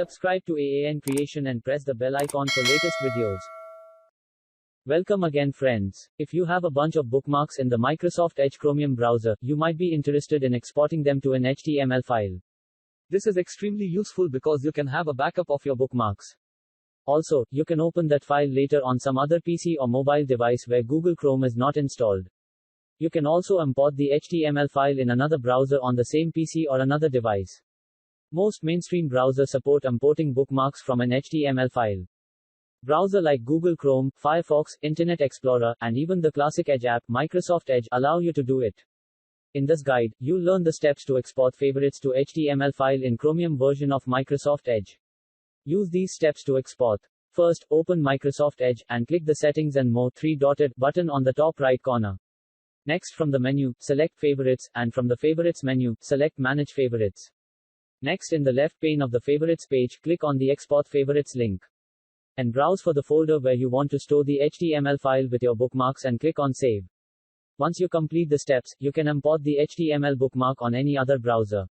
Subscribe to AAN Creation and press the bell icon for latest videos. Welcome again friends. If you have a bunch of bookmarks in the Microsoft Edge Chromium browser, you might be interested in exporting them to an HTML file. This is extremely useful because you can have a backup of your bookmarks. Also, you can open that file later on some other PC or mobile device where Google Chrome is not installed. You can also import the HTML file in another browser on the same PC or another device. Most mainstream browsers support importing bookmarks from an HTML file. Browsers like Google Chrome, Firefox, Internet Explorer, and even the classic Edge app, Microsoft Edge, allow you to do it. In this guide, you'll learn the steps to export favorites to HTML file in Chromium version of Microsoft Edge. Use these steps to export. First, open Microsoft Edge, and click the Settings and More three-dotted button on the top right corner. Next, from the menu, select Favorites, and from the Favorites menu, select Manage Favorites. Next, in the left pane of the Favorites page, click on the Export Favorites link. And browse for the folder where you want to store the HTML file with your bookmarks and click on Save. Once you complete the steps, you can import the HTML bookmark on any other browser.